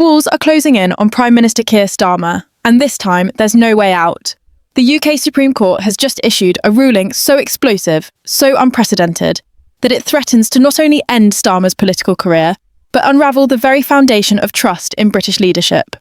walls are closing in on Prime Minister Keir Starmer, and this time there's no way out. The UK Supreme Court has just issued a ruling so explosive, so unprecedented, that it threatens to not only end Starmer's political career, but unravel the very foundation of trust in British leadership.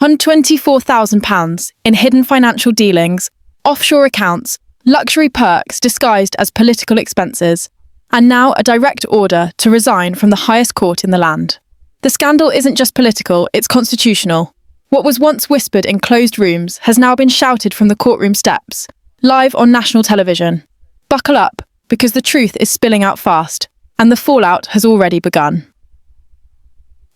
£124,000 in hidden financial dealings, offshore accounts, luxury perks disguised as political expenses, and now a direct order to resign from the highest court in the land. The scandal isn't just political, it's constitutional. What was once whispered in closed rooms has now been shouted from the courtroom steps, live on national television. Buckle up, because the truth is spilling out fast, and the fallout has already begun.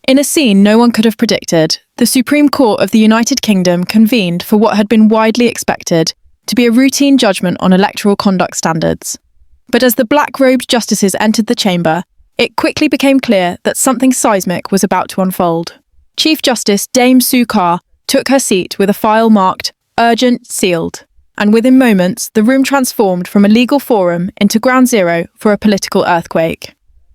In a scene no one could have predicted, the Supreme Court of the United Kingdom convened for what had been widely expected to be a routine judgment on electoral conduct standards. But as the black-robed justices entered the chamber, it quickly became clear that something seismic was about to unfold. Chief Justice Dame Sue Carr took her seat with a file marked "Urgent Sealed," and within moments the room transformed from a legal forum into ground zero for a political earthquake.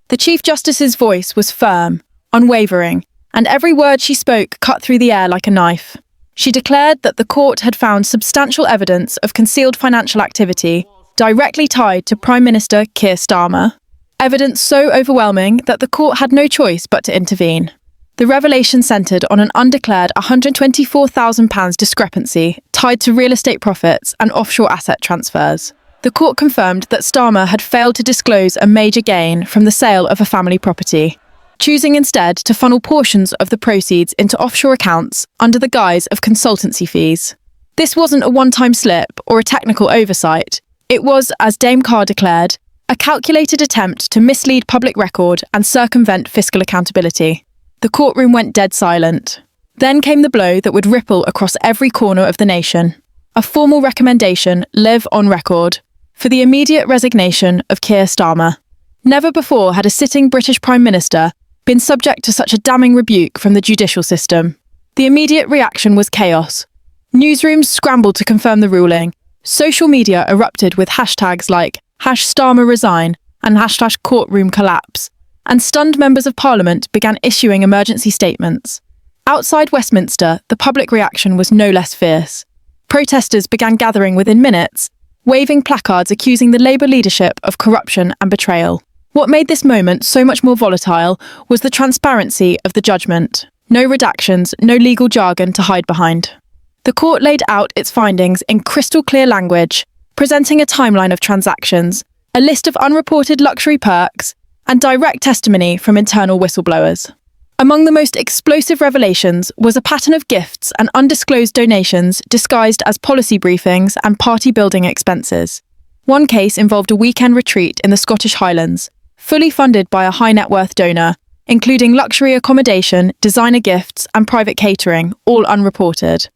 The Chief Justice's voice was firm, unwavering, and every word she spoke cut through the air like a knife. She declared that the court had found substantial evidence of concealed financial activity directly tied to Prime Minister Keir Starmer, evidence so overwhelming that the court had no choice but to intervene. The revelation centred on an undeclared £124,000 discrepancy tied to real estate profits and offshore asset transfers. The court confirmed that Starmer had failed to disclose a major gain from the sale of a family property, choosing instead to funnel portions of the proceeds into offshore accounts under the guise of consultancy fees. This wasn't a one-time slip or a technical oversight. It was, as Dame Carr declared, a calculated attempt to mislead public record and circumvent fiscal accountability. The courtroom went dead silent. Then came the blow that would ripple across every corner of the nation. A formal recommendation, live on record, for the immediate resignation of Keir Starmer. Never before had a sitting British Prime Minister been subject to such a damning rebuke from the judicial system. The immediate reaction was chaos. Newsrooms scrambled to confirm the ruling. Social media erupted with hashtags like #StarmerResign and #courtroomcollapse, and stunned members of Parliament began issuing emergency statements. Outside Westminster, the public reaction was no less fierce. Protesters began gathering within minutes, waving placards accusing the Labour leadership of corruption and betrayal. What made this moment so much more volatile was the transparency of the judgment. No redactions, no legal jargon to hide behind. The court laid out its findings in crystal clear language, presenting a timeline of transactions, a list of unreported luxury perks, and direct testimony from internal whistleblowers. Among the most explosive revelations was a pattern of gifts and undisclosed donations disguised as policy briefings and party-building expenses. One case involved a weekend retreat in the Scottish Highlands, fully funded by a high-net-worth donor, including luxury accommodation, designer gifts, and private catering, all unreported.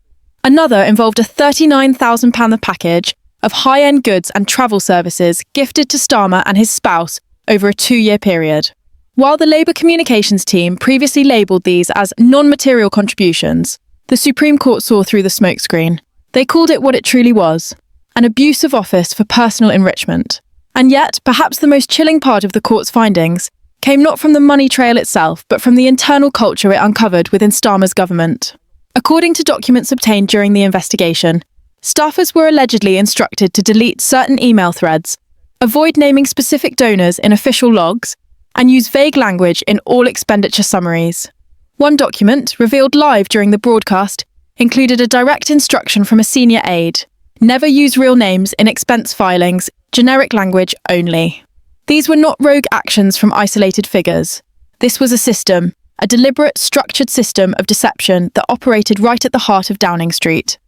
Another involved a £39,000 package of high-end goods and travel services gifted to Starmer and his spouse over a 2-year period. While the Labour communications team previously labelled these as non-material contributions, the Supreme Court saw through the smokescreen. They called it what it truly was, an abuse of office for personal enrichment. And yet, perhaps the most chilling part of the court's findings came not from the money trail itself, but from the internal culture it uncovered within Starmer's government. According to documents obtained during the investigation, staffers were allegedly instructed to delete certain email threads, avoid naming specific donors in official logs, and use vague language in all expenditure summaries. One document, revealed live during the broadcast, included a direct instruction from a senior aide: never use real names in expense filings, generic language only. These were not rogue actions from isolated figures. This was a system, a deliberate, structured system of deception that operated right at the heart of Downing Street.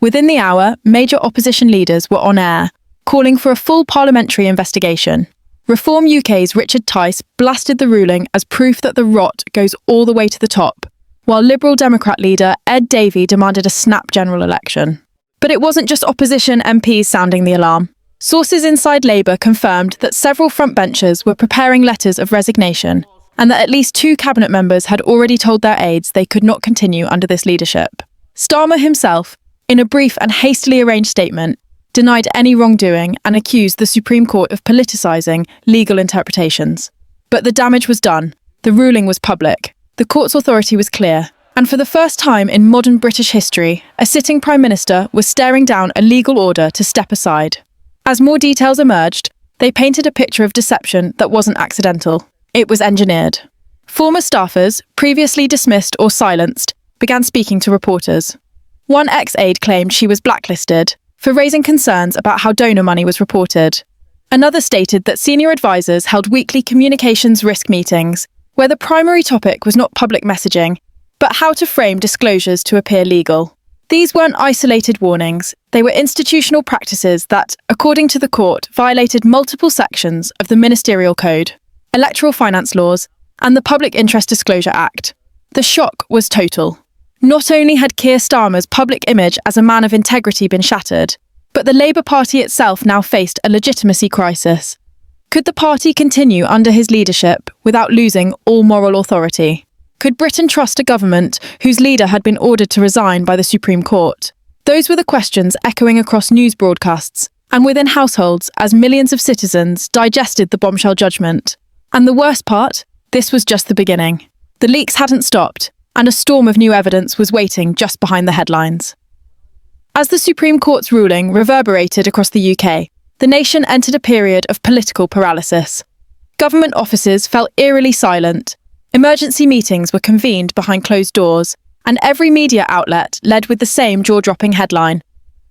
Within the hour, major opposition leaders were on air, calling for a full parliamentary investigation. Reform UK's Richard Tice blasted the ruling as proof that the rot goes all the way to the top, while Liberal Democrat leader Ed Davey demanded a snap general election. But it wasn't just opposition MPs sounding the alarm. Sources inside Labour confirmed that several frontbenchers were preparing letters of resignation, and that at least 2 cabinet members had already told their aides they could not continue under this leadership. Starmer himself, in a brief and hastily arranged statement, denied any wrongdoing and accused the Supreme Court of politicising legal interpretations. But the damage was done. The ruling was public. The court's authority was clear. And for the first time in modern British history, a sitting Prime Minister was staring down a legal order to step aside. As more details emerged, they painted a picture of deception that wasn't accidental. It was engineered. Former staffers, previously dismissed or silenced, began speaking to reporters. One ex-aide claimed she was blacklisted for raising concerns about how donor money was reported. Another stated that senior advisors held weekly communications risk meetings, where the primary topic was not public messaging, but how to frame disclosures to appear legal. These weren't isolated warnings, they were institutional practices that, according to the court, violated multiple sections of the Ministerial Code, electoral finance laws, and the Public Interest Disclosure Act. The shock was total. Not only had Keir Starmer's public image as a man of integrity been shattered, but the Labour Party itself now faced a legitimacy crisis. Could the party continue under his leadership without losing all moral authority? Could Britain trust a government whose leader had been ordered to resign by the Supreme Court? Those were the questions echoing across news broadcasts and within households as millions of citizens digested the bombshell judgment. And the worst part? This was just the beginning. The leaks hadn't stopped, and a storm of new evidence was waiting just behind the headlines. As the Supreme Court's ruling reverberated across the UK, the nation entered a period of political paralysis. Government offices fell eerily silent. Emergency meetings were convened behind closed doors, and every media outlet led with the same jaw-dropping headline: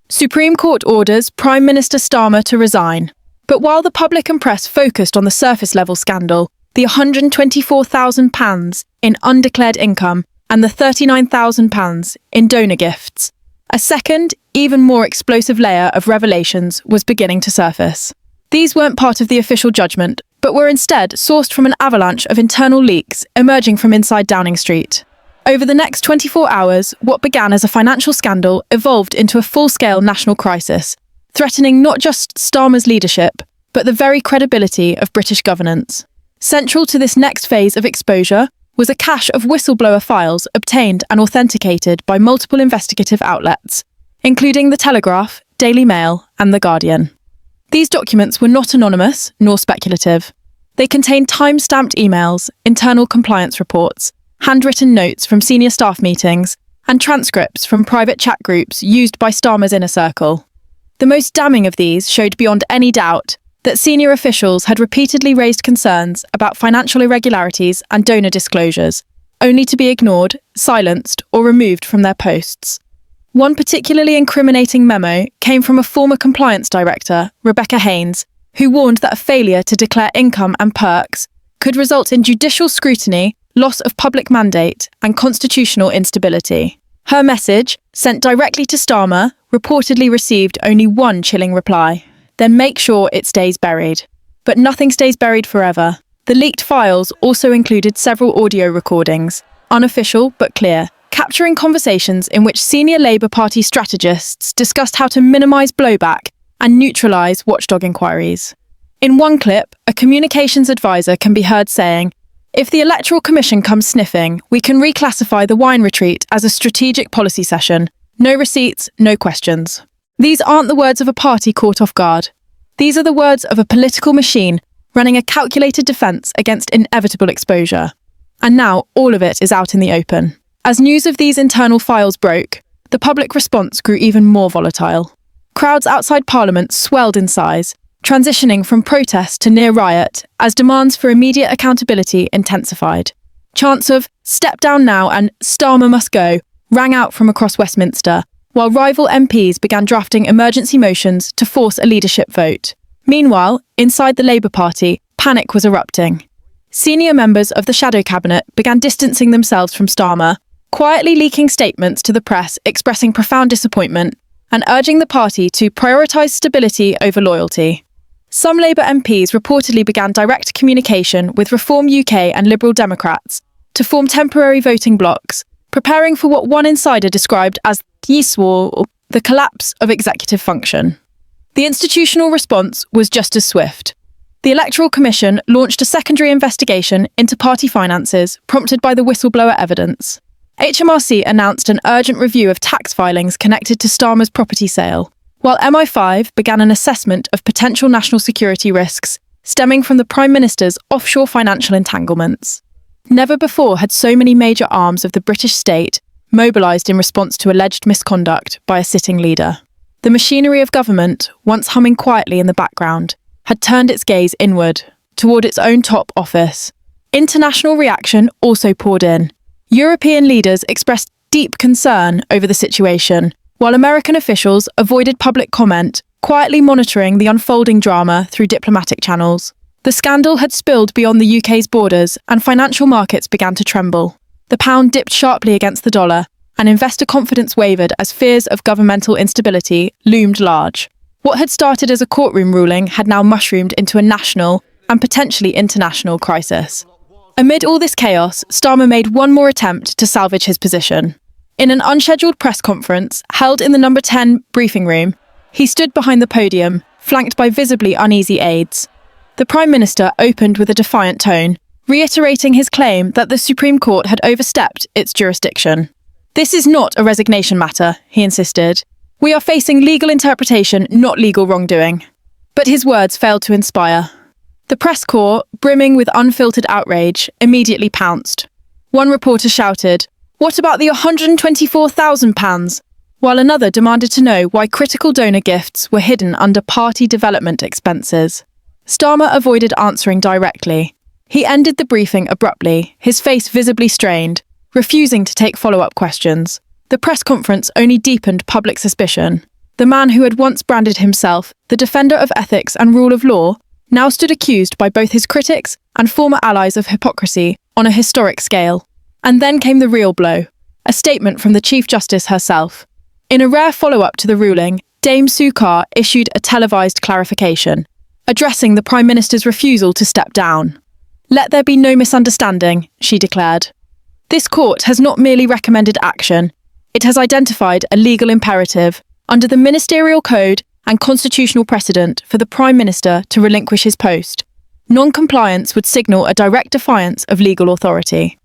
Supreme Court orders Prime Minister Starmer to resign. But while the public and press focused on the surface-level scandal, the £124,000 in undeclared income and the £39,000 in donor gifts, a second, even more explosive layer of revelations was beginning to surface. These weren't part of the official judgment, but were instead sourced from an avalanche of internal leaks emerging from inside Downing Street. Over the next 24 hours, what began as a financial scandal evolved into a full-scale national crisis, threatening not just Starmer's leadership, but the very credibility of British governance. Central to this next phase of exposure was a cache of whistleblower files obtained and authenticated by multiple investigative outlets, including The Telegraph, Daily Mail, and The Guardian. These documents were not anonymous nor speculative. They contained time-stamped emails, internal compliance reports, handwritten notes from senior staff meetings, and transcripts from private chat groups used by Starmer's inner circle. The most damning of these showed beyond any doubt that senior officials had repeatedly raised concerns about financial irregularities and donor disclosures, only to be ignored, silenced, or removed from their posts. One particularly incriminating memo came from a former compliance director, Rebecca Haynes, who warned that a failure to declare income and perks could result in judicial scrutiny, loss of public mandate, and constitutional instability. Her message, sent directly to Starmer, reportedly received only one chilling reply: then make sure it stays buried. But nothing stays buried forever. The leaked files also included several audio recordings, unofficial but clear, capturing conversations in which senior Labour Party strategists discussed how to minimise blowback and neutralise watchdog inquiries. In one clip, a communications advisor can be heard saying, "If the Electoral Commission comes sniffing, we can reclassify the wine retreat as a strategic policy session. No receipts, no questions." These aren't the words of a party caught off guard. These are the words of a political machine running a calculated defence against inevitable exposure. And now all of it is out in the open. As news of these internal files broke, the public response grew even more volatile. Crowds outside Parliament swelled in size, transitioning from protest to near riot as demands for immediate accountability intensified. Chants of "step down now" and "Starmer must go" rang out from across Westminster, while rival MPs began drafting emergency motions to force a leadership vote. Meanwhile, inside the Labour Party, panic was erupting. Senior members of the shadow cabinet began distancing themselves from Starmer, quietly leaking statements to the press expressing profound disappointment and urging the party to prioritise stability over loyalty. Some Labour MPs reportedly began direct communication with Reform UK and Liberal Democrats to form temporary voting blocs, preparing for what one insider described as the collapse of executive function. The institutional response was just as swift. The Electoral Commission launched a secondary investigation into party finances, prompted by the whistleblower evidence. HMRC announced an urgent review of tax filings connected to Starmer's property sale, while MI5 began an assessment of potential national security risks stemming from the Prime Minister's offshore financial entanglements. Never before had so many major arms of the British state mobilised in response to alleged misconduct by a sitting leader. The machinery of government, once humming quietly in the background, had turned its gaze inward, toward its own top office. International reaction also poured in. European leaders expressed deep concern over the situation, while American officials avoided public comment, quietly monitoring the unfolding drama through diplomatic channels. The scandal had spilled beyond the UK's borders, and financial markets began to tremble. The pound dipped sharply against the dollar, and investor confidence wavered as fears of governmental instability loomed large. What had started as a courtroom ruling had now mushroomed into a national and potentially international crisis. Amid all this chaos, Starmer made one more attempt to salvage his position. In an unscheduled press conference held in the number 10 briefing room, he stood behind the podium, flanked by visibly uneasy aides. The Prime Minister opened with a defiant tone, reiterating his claim that the Supreme Court had overstepped its jurisdiction. "This is not a resignation matter," he insisted. "We are facing legal interpretation, not legal wrongdoing." But his words failed to inspire. The press corps, brimming with unfiltered outrage, immediately pounced. One reporter shouted, "What about the £124,000? While another demanded to know why critical donor gifts were hidden under party development expenses. Starmer avoided answering directly. He ended the briefing abruptly, his face visibly strained, refusing to take follow-up questions. The press conference only deepened public suspicion. The man who had once branded himself the defender of ethics and rule of law now stood accused by both his critics and former allies of hypocrisy on a historic scale. And then came the real blow, a statement from the Chief Justice herself. In a rare follow-up to the ruling, Dame Sue Carr issued a televised clarification, addressing the Prime Minister's refusal to step down. "Let there be no misunderstanding," she declared. "This court has not merely recommended action, it has identified a legal imperative under the ministerial code and constitutional precedent for the Prime Minister to relinquish his post. Non-compliance would signal a direct defiance of legal authority."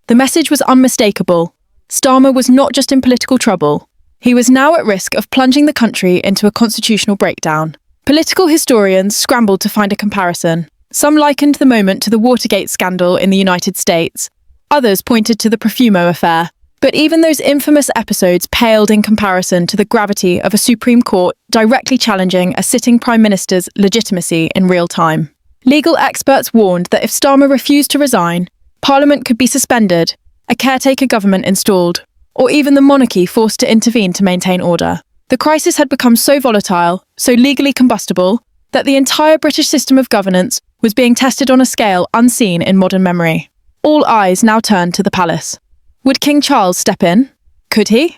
The message was unmistakable. Starmer was not just in political trouble. He was now at risk of plunging the country into a constitutional breakdown. Political historians scrambled to find a comparison. Some likened the moment to the Watergate scandal in the United States. Others pointed to the Profumo affair. But even those infamous episodes paled in comparison to the gravity of a Supreme Court directly challenging a sitting Prime Minister's legitimacy in real time. Legal experts warned that if Starmer refused to resign, Parliament could be suspended, a caretaker government installed, or even the monarchy forced to intervene to maintain order. The crisis had become so volatile, so legally combustible, that the entire British system of governance was being tested on a scale unseen in modern memory. All eyes now turned to the palace. Would King Charles step in? Could he?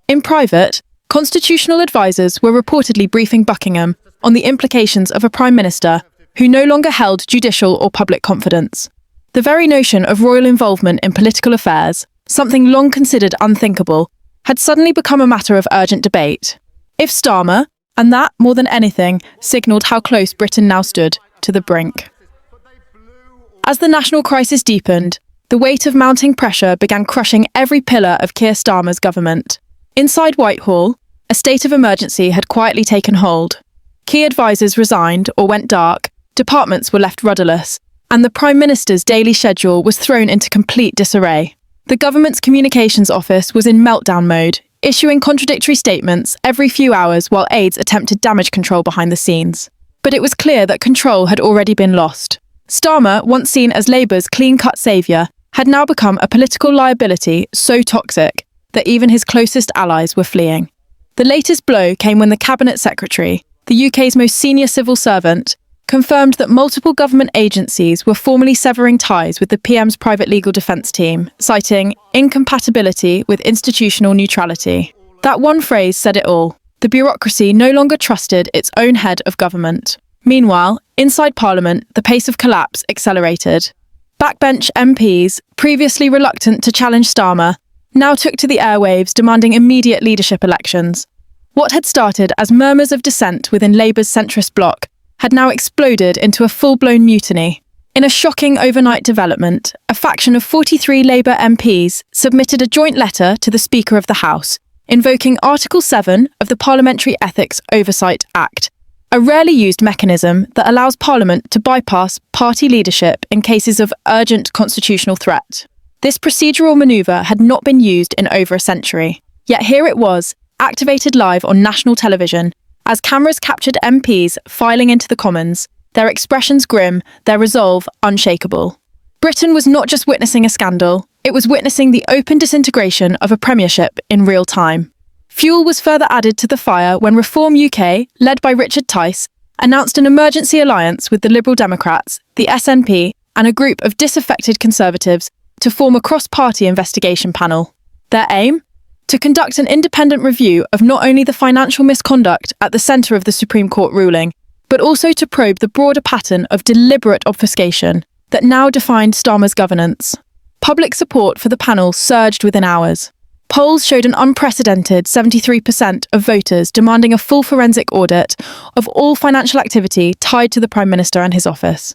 In private, constitutional advisors were reportedly briefing Buckingham on the implications of a Prime Minister who no longer held judicial or public confidence. The very notion of royal involvement in political affairs, something long considered unthinkable, had suddenly become a matter of urgent debate. If Starmer, and that, more than anything, signalled how close Britain now stood to the brink. As the national crisis deepened, the weight of mounting pressure began crushing every pillar of Keir Starmer's government. Inside Whitehall, a state of emergency had quietly taken hold. Key advisors resigned or went dark, departments were left rudderless, and the Prime Minister's daily schedule was thrown into complete disarray. The government's communications office was in meltdown mode, issuing contradictory statements every few hours while aides attempted damage control behind the scenes. But it was clear that control had already been lost. Starmer, once seen as Labour's clean-cut saviour, had now become a political liability so toxic that even his closest allies were fleeing. The latest blow came when the Cabinet Secretary, the UK's most senior civil servant, confirmed that multiple government agencies were formally severing ties with the PM's private legal defence team, citing incompatibility with institutional neutrality. That one phrase said it all. The bureaucracy no longer trusted its own head of government. Meanwhile, inside Parliament, the pace of collapse accelerated. Backbench MPs, previously reluctant to challenge Starmer, now took to the airwaves demanding immediate leadership elections. What had started as murmurs of dissent within Labour's centrist bloc had now exploded into a full-blown mutiny. In a shocking overnight development, a faction of 43 Labour MPs submitted a joint letter to the Speaker of the House, invoking Article 7 of the Parliamentary Ethics Oversight Act, a rarely used mechanism that allows Parliament to bypass party leadership in cases of urgent constitutional threat. This procedural manoeuvre had not been used in over a century, yet here it was, activated live on national television, as cameras captured MPs filing into the Commons, their expressions grim, their resolve unshakable. Britain was not just witnessing a scandal, it was witnessing the open disintegration of a premiership in real time. Fuel was further added to the fire when Reform UK, led by Richard Tice, announced an emergency alliance with the Liberal Democrats, the SNP, and a group of disaffected Conservatives to form a cross-party investigation panel. Their aim? To conduct an independent review of not only the financial misconduct at the centre of the Supreme Court ruling, but also to probe the broader pattern of deliberate obfuscation that now defined Starmer's governance. Public support for the panel surged within hours. Polls showed an unprecedented 73% of voters demanding a full forensic audit of all financial activity tied to the Prime Minister and his office.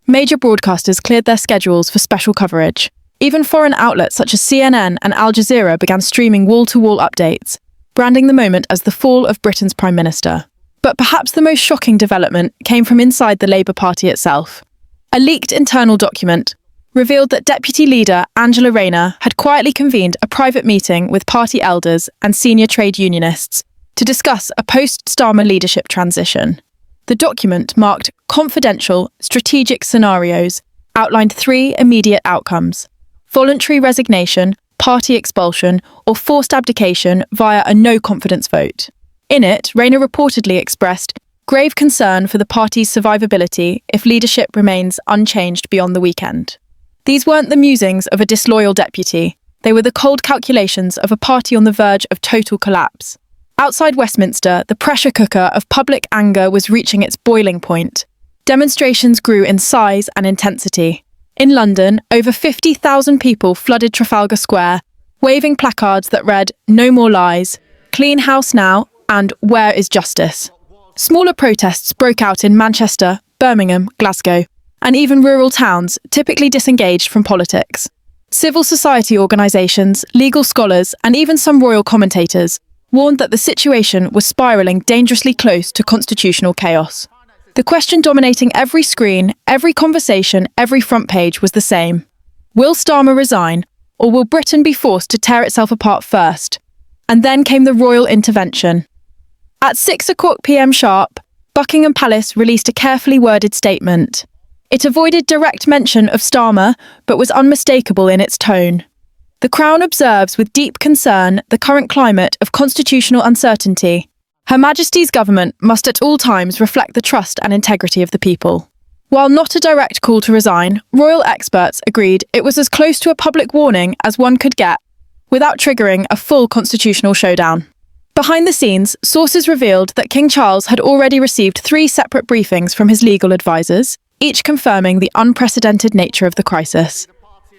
Major broadcasters cleared their schedules for special coverage. Even foreign outlets such as CNN and Al Jazeera began streaming wall-to-wall updates, branding the moment as the fall of Britain's Prime Minister. But perhaps the most shocking development came from inside the Labour Party itself. A leaked internal document revealed that Deputy Leader Angela Rayner had quietly convened a private meeting with party elders and senior trade unionists to discuss a post-Starmer leadership transition. The document marked confidential, strategic scenarios, outlined 3 immediate outcomes: voluntary resignation, party expulsion, or forced abdication via a no-confidence vote. In it, Rayner reportedly expressed grave concern for the party's survivability if leadership remains unchanged beyond the weekend. These weren't the musings of a disloyal deputy, they were the cold calculations of a party on the verge of total collapse. Outside Westminster, the pressure cooker of public anger was reaching its boiling point. Demonstrations grew in size and intensity. In London, over 50,000 people flooded Trafalgar Square, waving placards that read, "No more lies," "Clean house now," and "Where is justice?" Smaller protests broke out in Manchester, Birmingham, Glasgow, and even rural towns, typically disengaged from politics. Civil society organisations, legal scholars, and even some royal commentators warned that the situation was spiralling dangerously close to constitutional chaos. The question dominating every screen, every conversation, every front page was the same. Will Starmer resign, or will Britain be forced to tear itself apart first? And then came the royal intervention. At 6:00 p.m. sharp, Buckingham Palace released a carefully worded statement. It avoided direct mention of Starmer, but was unmistakable in its tone. The Crown observes with deep concern the current climate of constitutional uncertainty. Her Majesty's government must at all times reflect the trust and integrity of the people. While not a direct call to resign, royal experts agreed it was as close to a public warning as one could get, without triggering a full constitutional showdown. Behind the scenes, sources revealed that King Charles had already received 3 separate briefings from his legal advisors, each confirming the unprecedented nature of the crisis.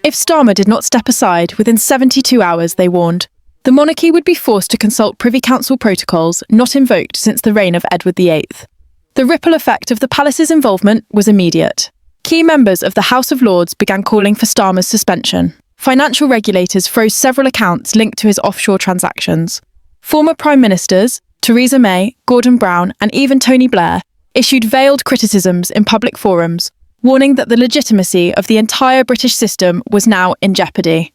If Starmer did not step aside within 72 hours, they warned, the monarchy would be forced to consult Privy Council protocols not invoked since the reign of Edward VIII. The ripple effect of the palace's involvement was immediate. Key members of the House of Lords began calling for Starmer's suspension. Financial regulators froze several accounts linked to his offshore transactions. Former Prime Ministers, Theresa May, Gordon Brown, and even Tony Blair, issued veiled criticisms in public forums, warning that the legitimacy of the entire British system was now in jeopardy.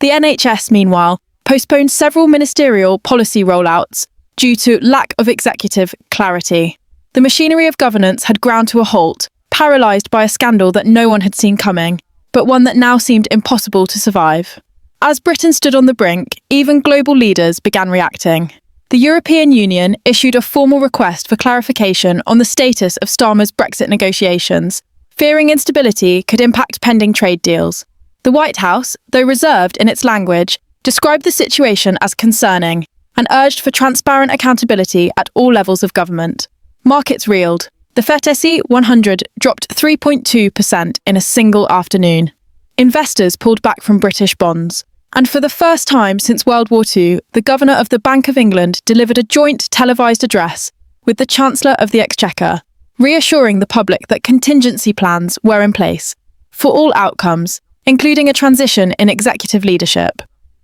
The NHS, meanwhile, postponed several ministerial policy rollouts due to lack of executive clarity. The machinery of governance had ground to a halt, paralysed by a scandal that no one had seen coming, but one that now seemed impossible to survive. As Britain stood on the brink, even global leaders began reacting. The European Union issued a formal request for clarification on the status of Starmer's Brexit negotiations, fearing instability could impact pending trade deals. The White House, though reserved in its language, described the situation as concerning and urged for transparent accountability at all levels of government. Markets reeled. The FTSE 100 dropped 3.2% in a single afternoon. Investors pulled back from British bonds. And for the first time since World War II, the Governor of the Bank of England delivered a joint televised address with the Chancellor of the Exchequer, reassuring the public that contingency plans were in place for all outcomes, including a transition in executive leadership.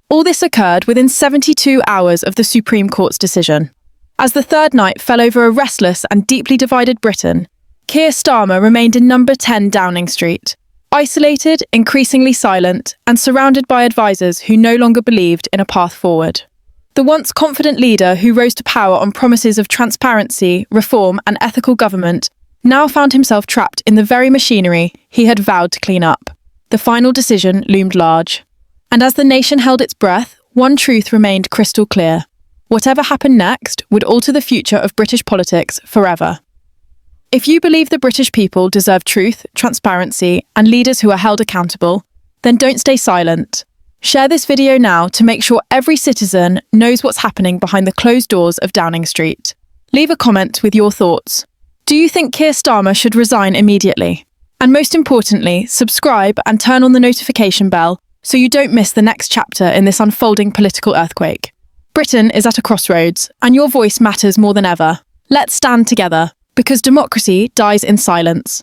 All this occurred within 72 hours of the Supreme Court's decision. As the third night fell over a restless and deeply divided Britain, Keir Starmer remained in number 10 Downing Street, isolated, increasingly silent, and surrounded by advisors who no longer believed in a path forward. The once confident leader who rose to power on promises of transparency, reform, and ethical government now found himself trapped in the very machinery he had vowed to clean up. The final decision loomed large. And as the nation held its breath, one truth remained crystal clear. Whatever happened next would alter the future of British politics forever. If you believe the British people deserve truth, transparency, and leaders who are held accountable, then don't stay silent. Share this video now to make sure every citizen knows what's happening behind the closed doors of Downing Street. Leave a comment with your thoughts. Do you think Keir Starmer should resign immediately? And most importantly, subscribe and turn on the notification bell so you don't miss the next chapter in this unfolding political earthquake. Britain is at a crossroads, and your voice matters more than ever. Let's stand together, because democracy dies in silence.